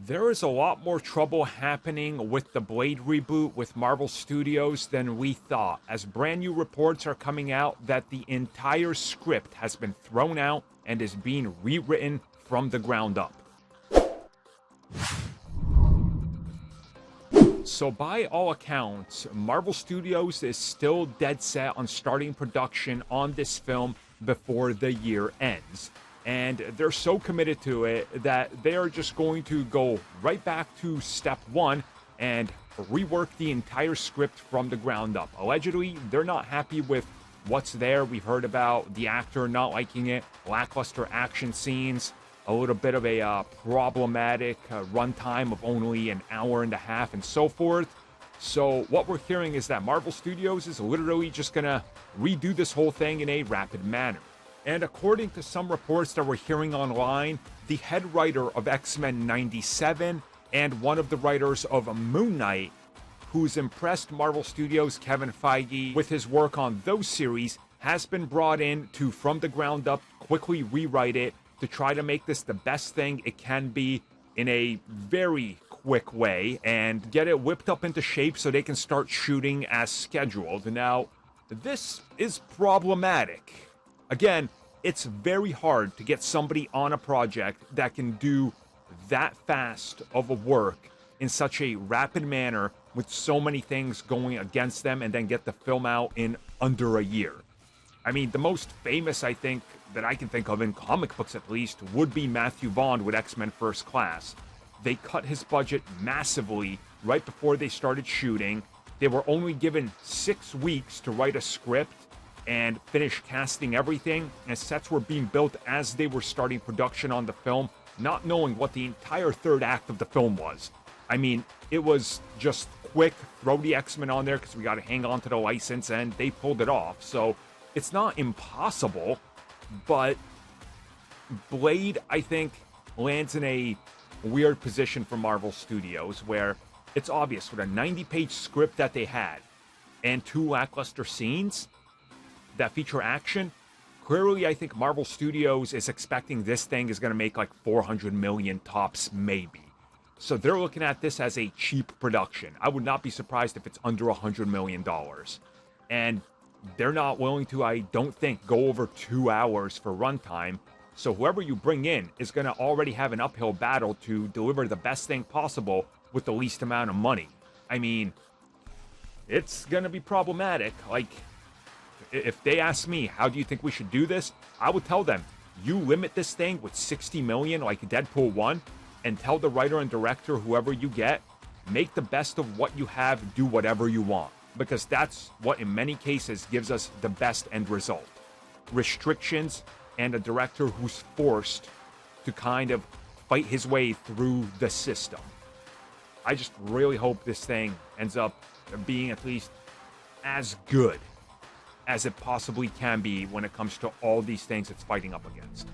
There is a lot more trouble happening with the Blade reboot with Marvel Studios than we thought, as brand new reports are coming out that the entire script has been thrown out and is being rewritten from the ground up. So by all accounts, Marvel Studios is still dead set on starting production on this film before the year ends. And they're so committed to it that they are just going to go right back to step one and rework the entire script from the ground up. Allegedly, they're not happy with what's there. We've heard about the actor not liking it, lackluster action scenes, a little bit of a problematic runtime of only an hour and a half, and so forth. So what we're hearing is that Marvel Studios is literally just gonna redo this whole thing in a rapid manner. And according to some reports that we're hearing online, the head writer of X-Men 97 and one of the writers of Moon Knight, who's impressed Marvel Studios' Kevin Feige with his work on those series, has been brought in to, from the ground up, quickly rewrite it to try to make this the best thing it can be in a very quick way and get it whipped up into shape so they can start shooting as scheduled. Now, this is problematic. Again, it's very hard to get somebody on a project that can do that fast of a work in such a rapid manner with so many things going against them and then get the film out in under a year. I mean, the most famous, I think, that I can think of in comic books at least, would be Matthew Vaughn with X-Men First Class. They cut his budget massively right before they started shooting. They were only given 6 weeks to write a script and finish casting everything, and sets were being built as they were starting production on the film, not knowing what the entire third act of the film was. I mean, it was just quick, throw the X-Men on there because we got to hang on to the license, and they pulled it off. So it's not impossible, but Blade, I think, lands in a weird position for Marvel Studios where it's obvious with a 90-page script that they had and 2 lackluster scenes that feature action. Clearly, I think Marvel Studios is expecting this thing is going to make like 400 million tops, maybe. So they're looking at this as a cheap production. I would not be surprised if it's under $100 million. And they're not willing to, I don't think, go over 2 hours for runtime. So whoever you bring in is going to already have an uphill battle to deliver the best thing possible with the least amount of money. I mean, it's going to be problematic. Like, if they ask me, how do you think we should do this? I would tell them, you limit this thing with 60 million like Deadpool 1, and tell the writer and director, whoever you get, make the best of what you have, do whatever you want. Because that's what, in many cases, gives us the best end result. Restrictions and a director who's forced to kind of fight his way through the system. I just really hope this thing ends up being at least as good as it possibly can be when it comes to all these things it's fighting up against.